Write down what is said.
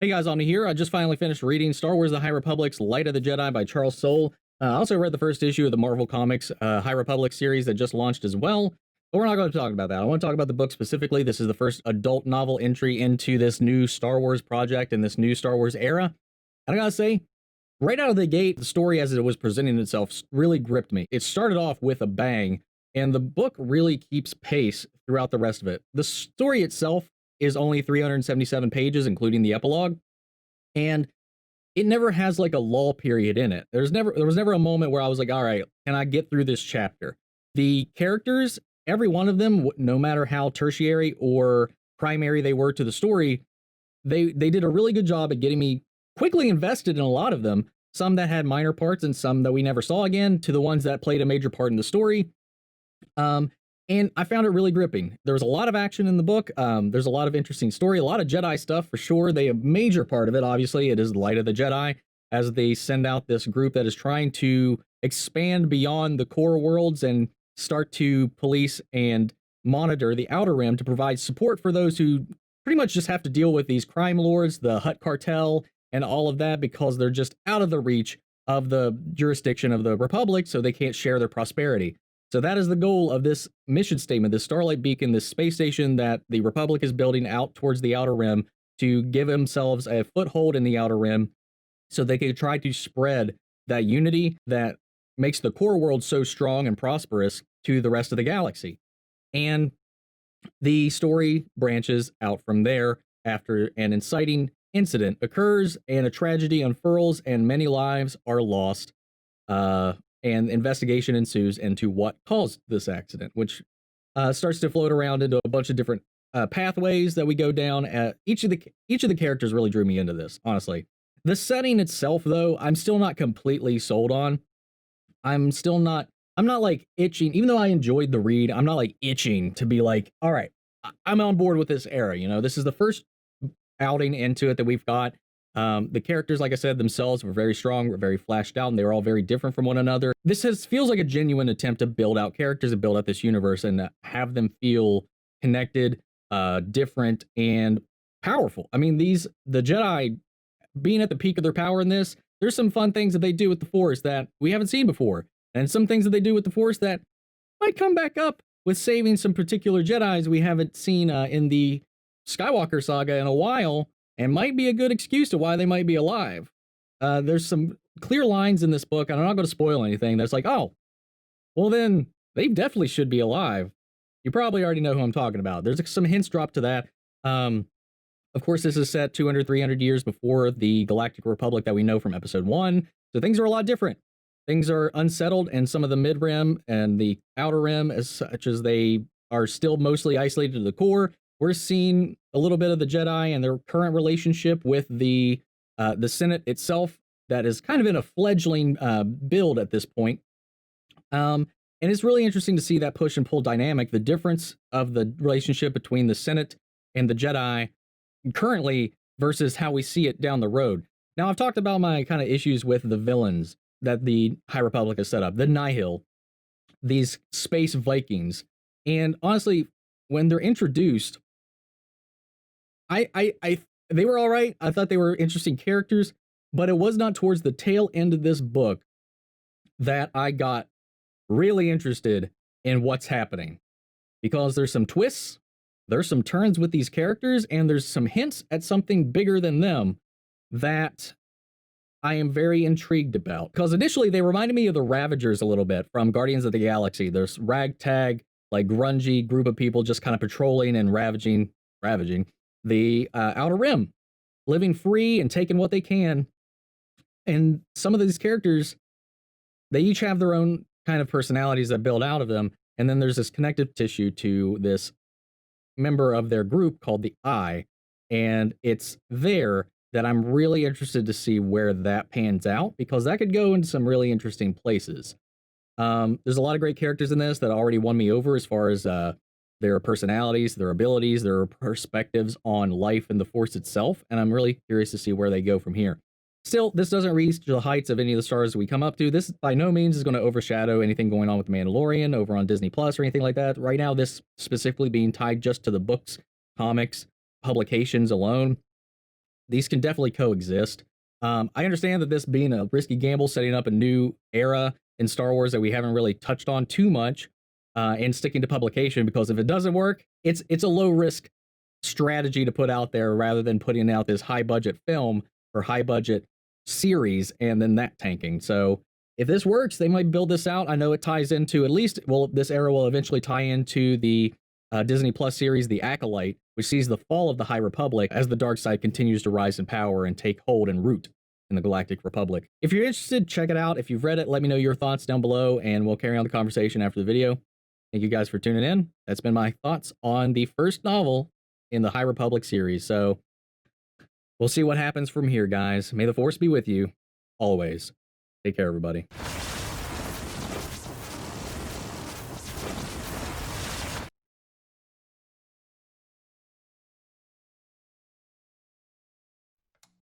Hey guys, on here. I just finally finished reading Star Wars The High Republic's Light of the Jedi by Charles Soule. I also read the first issue of the Marvel Comics High Republic series that just launched as well. But we're not going to talk about that. I want to talk about the book specifically. This is the first adult novel entry into this new Star Wars project and this new Star Wars era. And I gotta say, right out of the gate, the story as it was presenting itself really gripped me. It started off with a bang, and the book really keeps pace throughout the rest of it. The story itself is only 377 pages, including the epilogue, and it never has like a lull period in it. There was never a moment where I was like, all right, can I get through this chapter? The characters, every one of them, no matter how tertiary or primary they were to the story, they did a really good job at getting me quickly invested in a lot of them. Some that had minor parts and some that we never saw again, to the ones that played a major part in the story. Um, and I found it really gripping. There was a lot of action in the book. There's a lot of interesting story, a lot of Jedi stuff for sure. A major part of it, obviously, it is the Light of the Jedi, as they send out this group that is trying to expand beyond the core worlds and start to police and monitor the Outer Rim to provide support for those who pretty much just have to deal with these crime lords, the Hutt cartel, and all of that because they're just out of the reach of the jurisdiction of the Republic, so they can't share their prosperity. So that is the goal of this mission statement, this Starlight Beacon, this space station that the Republic is building out towards the Outer Rim to give themselves a foothold in the Outer Rim so they can try to spread that unity that makes the core world so strong and prosperous to the rest of the galaxy. And the story branches out from there after an inciting incident occurs and a tragedy unfurls and many lives are lost. And investigation ensues into what caused this accident, which starts to float around into a bunch of different pathways that we go down. Each of the characters really drew me into this. Honestly, the setting itself, though, I'm still not completely sold on. I'm still not. I'm not like itching, even though I enjoyed the read. I'm not like itching to be like, all right, I'm on board with this era. You know, this is the first outing into it that we've got. The characters, like I said, themselves were very strong, were very flashed out, and they were all very different from one another. Feels like a genuine attempt to build out characters and build out this universe and have them feel connected, different, and powerful. I mean, the Jedi being at the peak of their power in this, there's some fun things that they do with the Force that we haven't seen before, and some things that they do with the Force that might come back up with saving some particular Jedis we haven't seen in the Skywalker saga in a while, and might be a good excuse to why they might be alive. There's some clear lines in this book, and I'm not going to spoil anything. That's like, oh, well then they definitely should be alive. You probably already know who I'm talking about. There's some hints dropped to that. Of course, this is set 200, 300 years before the Galactic Republic that we know from Episode 1, so things are a lot different. Things are unsettled, and some of the mid-rim and the outer rim, as such as they are still mostly isolated to the core. We're seeing a little bit of the Jedi and their current relationship with the Senate itself that is kind of in a fledgling build at this point. And it's really interesting to see that push and pull dynamic, the difference of the relationship between the Senate and the Jedi currently versus how we see it down the road. Now, I've talked about my kind of issues with the villains that the High Republic has set up, the Nihil, these space Vikings. And honestly, when they're introduced, they were all right. I thought they were interesting characters, but it was not towards the tail end of this book that I got really interested in what's happening, because there's some twists, there's some turns with these characters, and there's some hints at something bigger than them that I am very intrigued about. Because initially they reminded me of the Ravagers a little bit from Guardians of the Galaxy. There's ragtag, like grungy group of people just kind of patrolling and ravaging the Outer Rim, living free and taking what they can. And some of these characters, they each have their own kind of personalities that build out of them. And then there's this connective tissue to this member of their group called the Eye. And it's there that I'm really interested to see where that pans out, because that could go into some really interesting places. There's a lot of great characters in this that already won me over as far as their personalities, their abilities, their perspectives on life and the Force itself, and I'm really curious to see where they go from here. Still, this doesn't reach the heights of any of the stars we come up to. This by no means is going to overshadow anything going on with The Mandalorian over on Disney Plus or anything like that. Right now, this specifically being tied just to the books, comics, publications alone. these can definitely coexist. I understand that this being a risky gamble, setting up a new era in Star Wars that we haven't really touched on too much, and sticking to publication, because if it doesn't work, it's a low risk strategy to put out there rather than putting out this high budget film or high budget series and then that tanking. So if this works, they might build this out. I know it ties into, at least, well, this era will eventually tie into the Disney Plus series, The Acolyte, which sees the fall of the High Republic as the dark side continues to rise in power and take hold and root in the Galactic Republic. If you're interested, check it out. If you've read it, let me know your thoughts down below, and we'll carry on the conversation after the video. Thank you guys for tuning in. That's been my thoughts on the first novel in the High Republic series. So we'll see what happens from here, guys. May the Force be with you always. Take care, everybody.